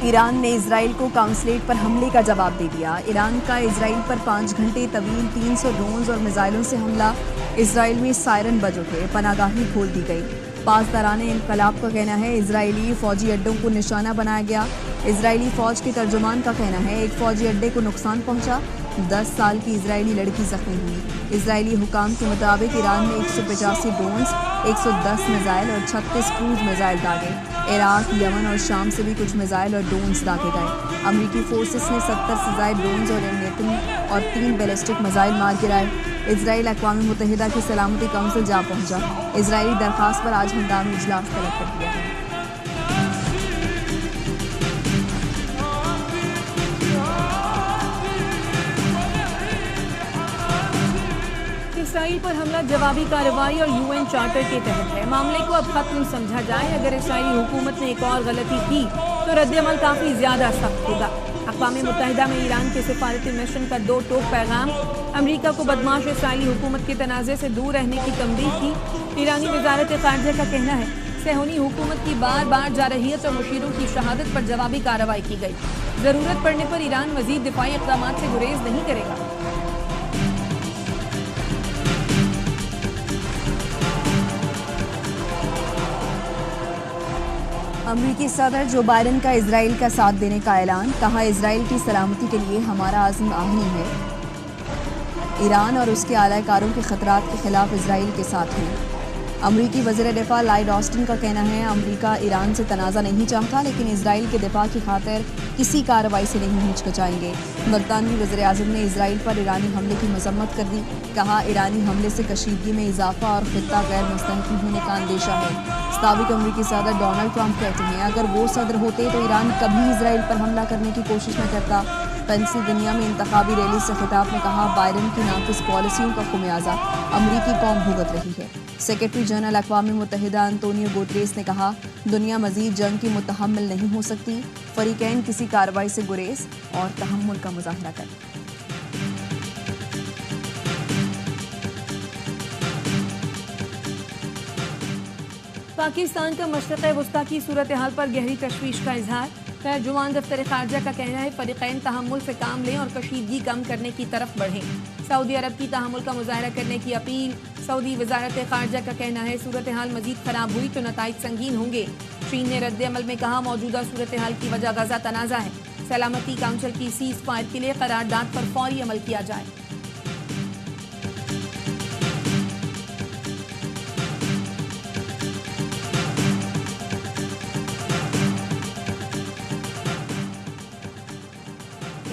ایران نے اسرائیل کو کونسلیٹ پر حملے کا جواب دے دیا۔ ایران کا اسرائیل پر 5 گھنٹے طویل 300 ڈرونز اور میزائلوں سے حملہ۔ اسرائیل میں سائرن بج اٹھے، پناہ گاہیں کھول دی گئی۔ پاسداران انقلاب کا کہنا ہے اسرائیلی فوجی اڈوں کو نشانہ بنایا گیا۔ اسرائیلی فوج کے ترجمان کا کہنا ہے ایک فوجی اڈے کو نقصان پہنچا، 10 سال کی اسرائیلی لڑکی زخمی ہوئی۔ اسرائیلی حکام کے مطابق ایران نے 185 ڈرونز، 110 میزائل اور 36 کروز میزائل داغے۔ عراق، یمن اور شام سے بھی کچھ میزائل اور ڈرونز داغے گئے۔ امریکی فورسز نے 70 سے زائد ڈرونز اور 3 بیلسٹک میزائل مار گرائے۔ اسرائیل اقوام متحدہ کی سلامتی کونسل جا پہنچا۔ اسرائیلی درخواست پر آج ہنگامی اجلاس طلب کر دیا ہے۔ اسرائیل پر حملہ جوابی کارروائی اور UN چارٹر کے تحت ہے۔ معاملے کو اب ختم سمجھا جائے۔ اگر اسرائیلی حکومت نے ایک اور غلطی کی تو رد عمل کافی زیادہ سخت ہوگا۔ اقوام متحدہ میں ایران کے سفارتی مشن کا 2 ٹوک پیغام۔ امریکہ کو بدمعاش اسرائیلی حکومت کے تنازع سے دور رہنے کی تنبیہ کی۔ ایرانی وزارت خارجہ کا کہنا ہے صہیونی حکومت کی بار بار جارحیت اور مشیروں کی شہادت پر جوابی کارروائی کی گئی۔ ضرورت پڑنے پر ایران مزید دفاعی اقدامات سے گریز نہیں کرے گا۔ امریکی صدر جو بائیڈن کا اسرائیل کا ساتھ دینے کا اعلان، کہا اسرائیل کی سلامتی کے لیے ہمارا عزم آہنی ہے۔ ایران اور اس کے اعلی کاروں کے خطرات کے خلاف اسرائیل کے ساتھ ہیں۔ امریکی وزیر دفاع لائیڈ آسٹن کا کہنا ہے امریکہ ایران سے تنازع نہیں چاہتا، لیکن اسرائیل کے دفاع کی خاطر کسی کارروائی سے نہیں ہچکچائیں گے۔ برطانوی وزیر اعظم نے اسرائیل پر ایرانی حملے کی مذمت کر دی، کہا ایرانی حملے سے کشیدگی میں اضافہ اور خطہ غیر مستحکم ہونے کا اندیشہ ہے۔ سابق امریکی صدر ڈونلڈ ٹرمپ کہتے ہیں اگر وہ صدر ہوتے تو ایران کبھی اسرائیل پر حملہ کرنے کی کوشش نہ کرتا۔ پینسلوینیا میں انتخابی ریلی سے خطاب میں کہا بائیڈن کی ناقص پالیسیوں کا خمیازہ امریکی قوم بھگت رہی ہے۔ سیکرٹری جنرل اقوام متحدہ انتونیو گوٹریس نے کہا دنیا مزید جنگ کی متحمل نہیں ہو سکتی، فریقین کسی کارروائی سے گریز اور تحمل کا مظاہرہ کریں۔ پاکستان کا مشرق وسطیٰ کی صورتحال پر گہری تشویش کا اظہار۔ ترجمان دفتر خارجہ کا کہنا ہے فریقین تحمل سے کام لیں اور کشیدگی کم کرنے کی طرف بڑھیں۔ سعودی عرب کی تحمل کا مظاہرہ کرنے کی اپیل۔ سعودی وزارت خارجہ کا کہنا ہے صورتحال مزید خراب ہوئی تو نتائج سنگین ہوں گے۔ چین نے رد عمل میں کہا موجودہ صورتحال کی وجہ غزہ تنازع ہے، سلامتی کونسل کی سیز فائر کے لیے قرارداد پر فوری عمل کیا جائے۔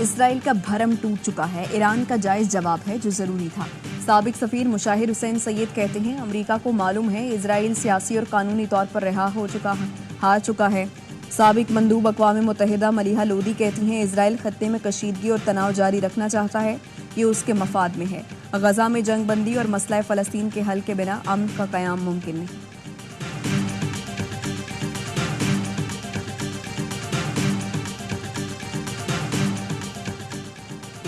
اسرائیل کا بھرم ٹوٹ چکا ہے، ایران کا جائز جواب ہے جو ضروری تھا۔ سابق سفیر مشاہر حسین سید کہتے ہیں امریکہ کو معلوم ہے اسرائیل سیاسی اور قانونی طور پر ہار چکا ہے۔ سابق مندوب اقوام متحدہ ملیحہ لودھی کہتی ہیں اسرائیل خطے میں کشیدگی اور تناؤ جاری رکھنا چاہتا ہے، یہ اس کے مفاد میں ہے۔ غزہ میں جنگ بندی اور مسئلہ فلسطین کے حل کے بنا امن کا قیام ممکن نہیں۔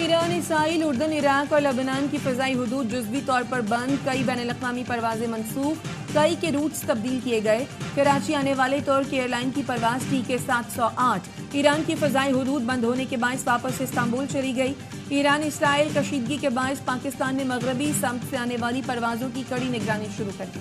ایران، اسرائیل، اردن، عراق اور لبنان کی فضائی حدود جزوی طور پر بند، کئی بین الاقوامی پروازیں منسوخ، کئی کے روٹس تبدیل کیے گئے۔ کراچی آنے والے ترک ایئر لائن کی پرواز TK 708 ایران کی فضائی حدود بند ہونے کے باعث واپس استنبول چلی گئی۔ ایران اسرائیل کشیدگی کے باعث پاکستان نے مغربی سمت سے آنے والی پروازوں کی کڑی نگرانی شروع کر دی۔